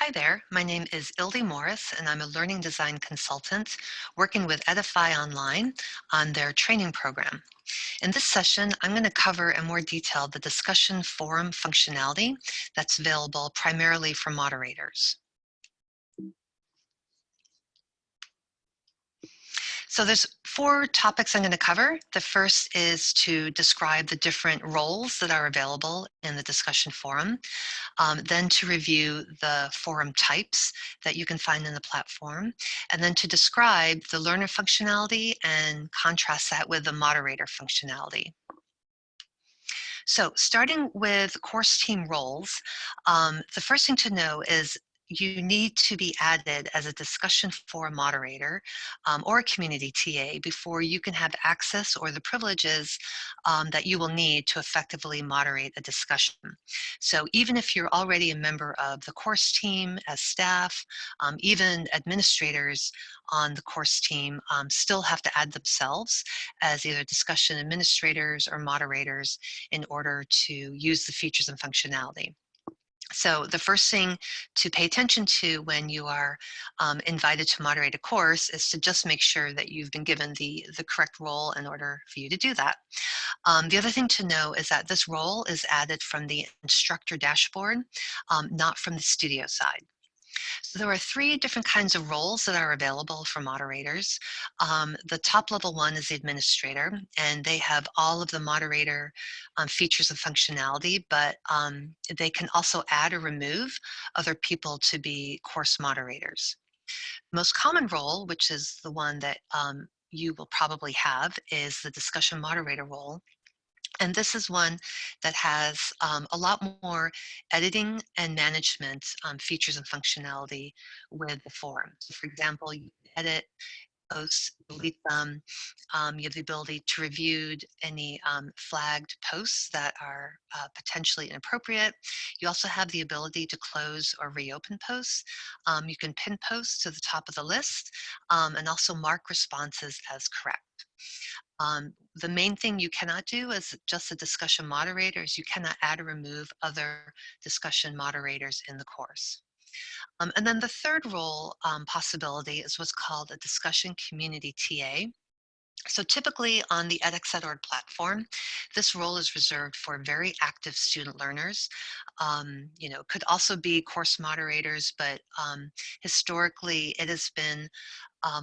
Hi there, my name is Ildy Morris, and I'm a learning design consultant working with EdifyOnline on their training program. In this session, I'm going to cover in more detail the discussion forum functionality that's available primarily for moderators. So there's 4 topics I'm going to cover. The first is to describe the different roles that are available in the discussion forum. Then to review the forum types that you can find in the platform, and then to describe the learner functionality and contrast that with the moderator functionality. So starting with course team roles, the first thing to know is you need to be added as a discussion forum moderator or a community TA before you can have access or the privileges that you will need to effectively moderate a discussion. So even if you're already a member of the course team as staff, even administrators on the course team still have to add themselves as either discussion administrators or moderators in order to use the features and functionality. So the first thing to pay attention to when you are invited to moderate a course is to just make sure that you've been given the correct role in order for you to do that. The other thing to know is that this role is added from the instructor dashboard, not from the studio side. So there are 3 different kinds of roles that are available for moderators. The top level one is the administrator, and they have all of the moderator features and functionality, but they can also add or remove other people to be course moderators. The most common role, which is the one that you will probably have, is the discussion moderator role. And this is one that has a lot more editing and management features and functionality with the forum. So for example, you can edit posts, delete them. You have the ability to review any flagged posts that are potentially inappropriate. You also have the ability to close or reopen posts. You can pin posts to the top of the list and also mark responses as correct. The main thing you cannot do as just a discussion moderator is you cannot add or remove other discussion moderators in the course. And then the third role possibility is what's called a discussion community TA. So typically on the edX.org platform, this role is reserved for very active student learners. It could also be course moderators, but historically it has been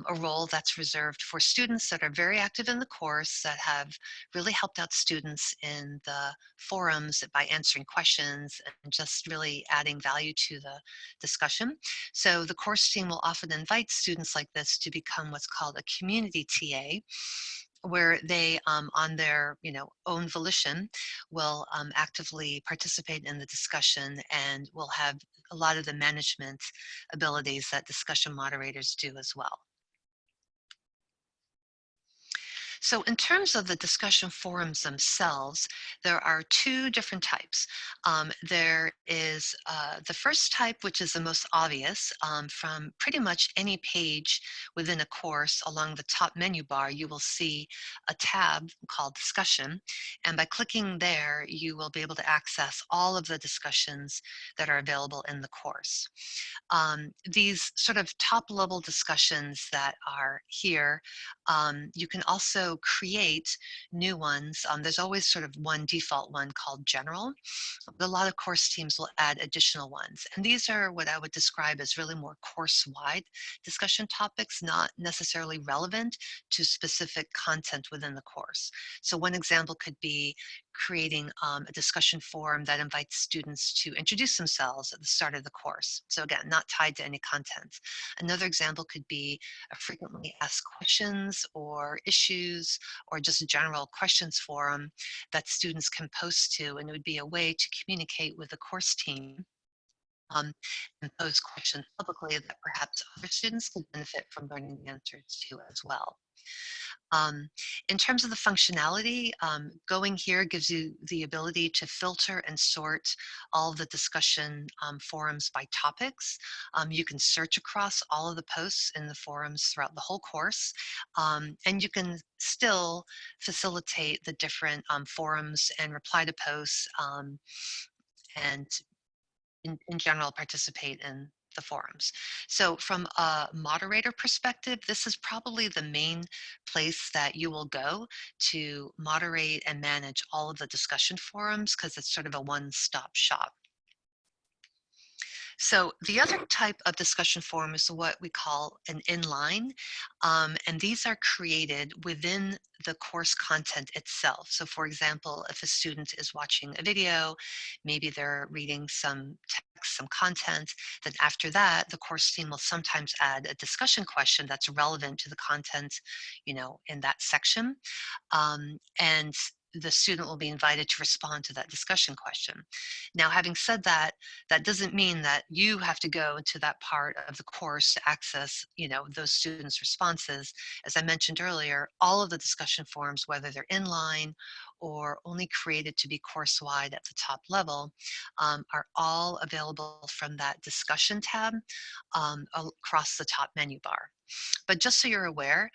a role that's reserved for students that are very active in the course, that have really helped out students in the forums by answering questions and just really adding value to the discussion. So the course team will often invite students like this to become what's called a community TA, where they, on their own volition, will actively participate in the discussion and will have a lot of the management abilities that discussion moderators do as well. So in terms of the discussion forums themselves, there are 2 different types. There is the first type, which is the most obvious. From pretty much any page within a course, along the top menu bar, you will see a tab called Discussion. And by clicking there, you will be able to access all of the discussions that are available in the course. These sort of top level discussions that are here, you can also create new ones. There's always sort of one default one called General, but a lot of course teams will add additional ones. And these are what I would describe as really more course-wide discussion topics, not necessarily relevant to specific content within the course. So one example could be creating a discussion forum that invites students to introduce themselves at the start of the course. So again, not tied to any content. Another example could be a frequently asked questions or issues or just a general questions forum that students can post to, and it would be a way to communicate with the course team and pose questions publicly that perhaps other students could benefit from learning the answers to as well. In terms of the functionality, going here gives you the ability to filter and sort all the discussion forums by topics. You can search across all of the posts in the forums throughout the whole course, and you can still facilitate the different forums and reply to posts and in general participate in the forums. So from a moderator perspective, this is probably the main place that you will go to moderate and manage all of the discussion forums, because it's sort of a one-stop shop. So the other type of discussion forum is what we call an inline, and these are created within the course content itself. So for example, if a student is watching a video, maybe they're reading some text, some content, then after that, the course team will sometimes add a discussion question that's relevant to the content, in that section. And the student will be invited to respond to that discussion question. Now, having said that, that doesn't mean that you have to go into that part of the course to access, those students' responses. As I mentioned earlier, all of the discussion forums, whether they're inline or only created to be course-wide at the top level, are all available from that discussion tab across the top menu bar. But just so you're aware,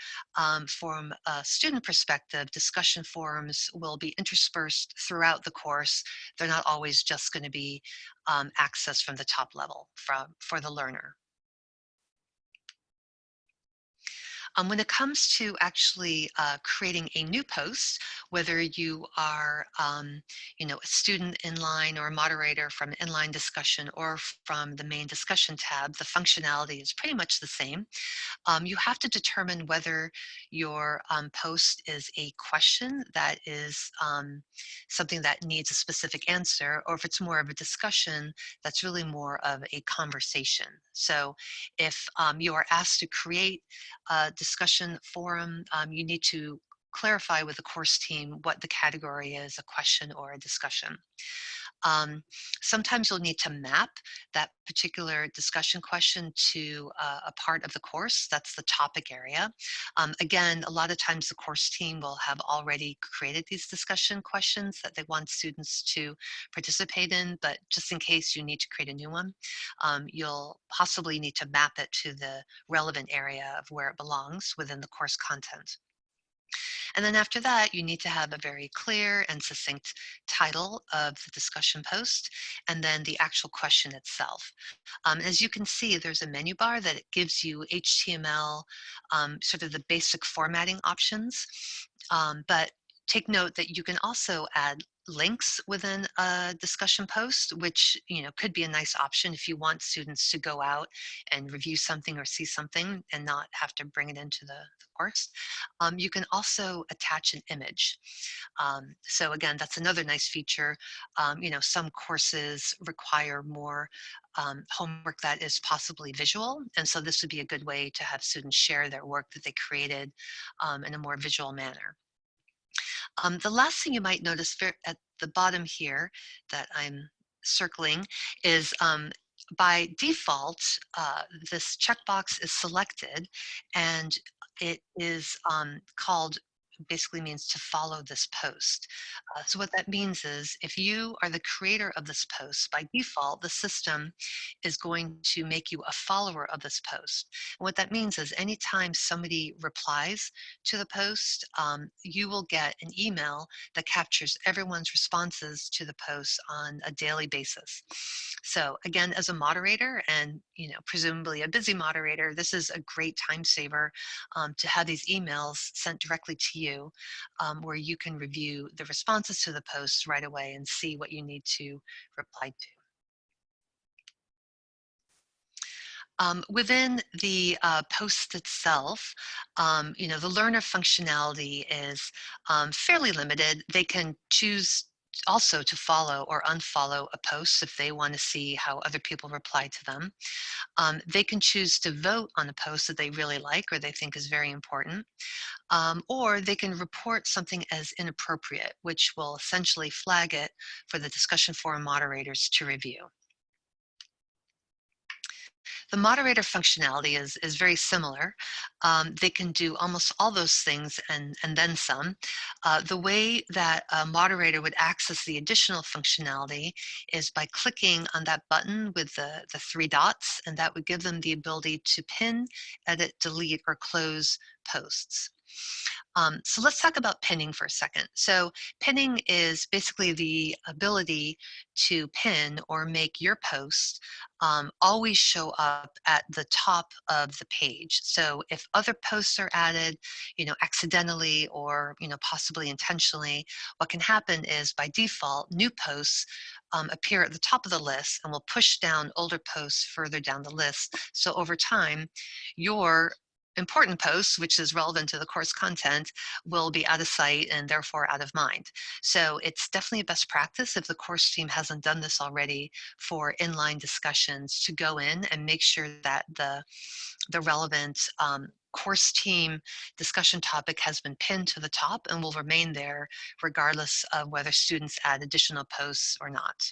from a student perspective, discussion forums will be interspersed throughout the course. They're not always just going to be accessed from the top level for the learner. When it comes to actually creating a new post, whether you are, a student inline or a moderator from inline discussion or from the main discussion tab, the functionality is pretty much the same. You have to determine whether your post is a question that is something that needs a specific answer, or if it's more of a discussion that's really more of a conversation. So if you are asked to create a discussion forum, you need to clarify with the course team what the category is, a question or a discussion. Sometimes you'll need to map that particular discussion question to a part of the course. That's the topic area. Again, a lot of times the course team will have already created these discussion questions that they want students to participate in, but just in case you need to create a new one, you'll possibly need to map it to the relevant area of where it belongs within the course content. And then after that, you need to have a very clear and succinct title of the discussion post, and then the actual question itself. As you can see, there's a menu bar that it gives you HTML, sort of the basic formatting options. But take note that you can also add links within a discussion post, which could be a nice option if you want students to go out and review something or see something and not have to bring it into the course. You can also attach an image. So again, that's another nice feature. Some courses require more homework that is possibly visual, and so this would be a good way to have students share their work that they created in a more visual manner. The last thing you might notice at the bottom here that I'm circling is by default, this checkbox is selected, and it is called, basically means to follow this post. So what that means is if you are the creator of this post, by default, the system is going to make you a follower of this post. And what that means is anytime somebody replies to the post, you will get an email that captures everyone's responses to the post on a daily basis. So again, as a moderator and presumably a busy moderator, this is a great time saver to have these emails sent directly to you, where you can review the responses to the posts right away and see what you need to reply to. Within the post itself, the learner functionality is fairly limited. They can choose also to follow or unfollow a post if they want to see how other people reply to them. They can choose to vote on a post that they really like or they think is very important, or they can report something as inappropriate, which will essentially flag it for the discussion forum moderators to review. The moderator functionality is very similar. They can do almost all those things and then some. The way that a moderator would access the additional functionality is by clicking on that button with the three dots, and that would give them the ability to pin, edit, delete, or close posts. So let's talk about pinning for a second. So pinning is basically the ability to pin or make your post always show up at the top of the page. So if other posts are added, accidentally or, possibly intentionally, what can happen is by default, new posts appear at the top of the list and will push down older posts further down the list. So over time, your important posts, which is relevant to the course content, will be out of sight and therefore out of mind. So it's definitely a best practice if the course team hasn't done this already for inline discussions to go in and make sure that the relevant course team discussion topic has been pinned to the top and will remain there regardless of whether students add additional posts or not.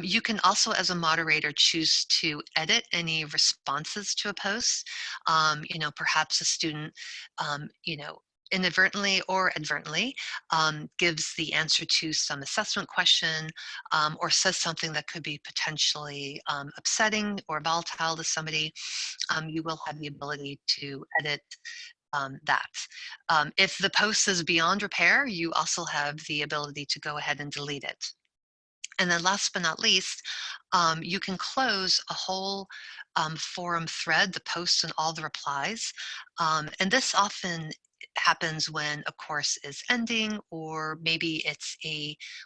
You can also, as a moderator, choose to edit any responses to a post. Perhaps a student, inadvertently or advertently gives the answer to some assessment question or says something that could be potentially upsetting or volatile to somebody. You will have the ability to edit that. If the post is beyond repair, you also have the ability to go ahead and delete it. And then last but not least, you can close a whole forum thread, the posts and all the replies. And this often happens when a course is ending, or maybe it's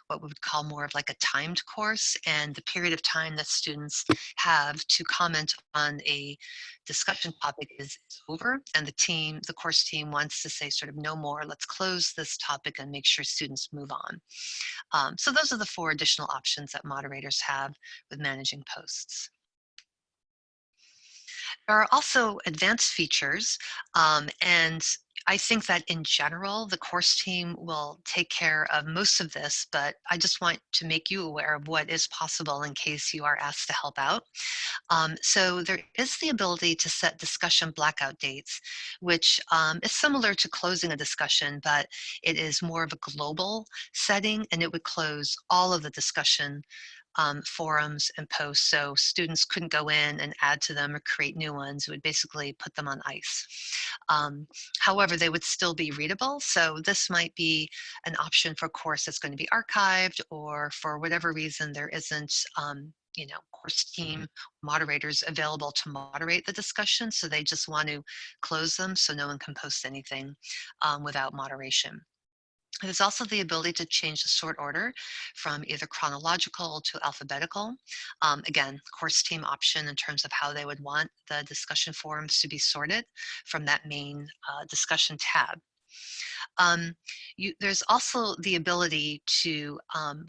what we would call more of like a timed course, and the period of time that students have to comment on a discussion topic is over, and the course team wants to say sort of no more, let's close this topic and make sure students move on. So those are the 4 additional options that moderators have with managing posts. There are also advanced features, and I think that in general, the course team will take care of most of this, but I just want to make you aware of what is possible in case you are asked to help out. So there is the ability to set discussion blackout dates, which is similar to closing a discussion, but it is more of a global setting, and it would close all of the discussion forums and posts, so students couldn't go in and add to them or create new ones. It would basically put them on ice. However, they would still be readable, so this might be an option for a course that's going to be archived, or for whatever reason there isn't course team moderators available to moderate the discussion, so they just want to close them so no one can post anything without moderation. There's also the ability to change the sort order from either chronological to alphabetical. Again, course team option in terms of how they would want the discussion forums to be sorted from that main discussion tab. There's also the ability to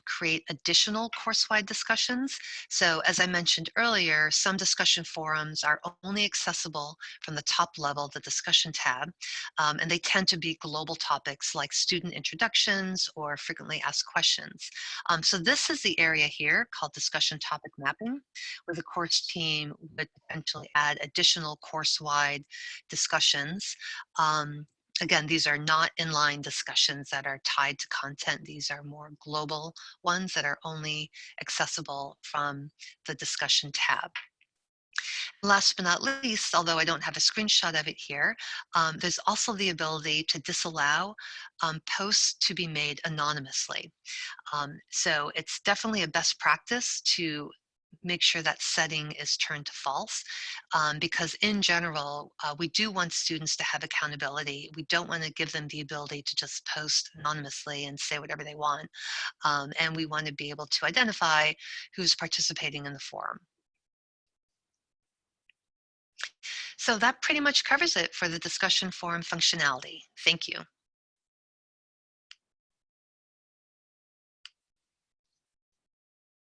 create additional course-wide discussions. So as I mentioned earlier, some discussion forums are only accessible from the top level, the discussion tab, and they tend to be global topics like student introductions or frequently asked questions. So this is the area here called discussion topic mapping, where the course team would potentially add additional course-wide discussions. Again, these are not inline discussions that are tied to content. These are more global ones that are only accessible from the discussion tab. Last but not least, although I don't have a screenshot of it here, there's also the ability to disallow posts to be made anonymously. So it's definitely a best practice to make sure that setting is turned to false, because in general, we do want students to have accountability. We don't want to give them the ability to just post anonymously and say whatever they want. And we want to be able to identify who's participating in the forum. So that pretty much covers it for the discussion forum functionality. Thank you.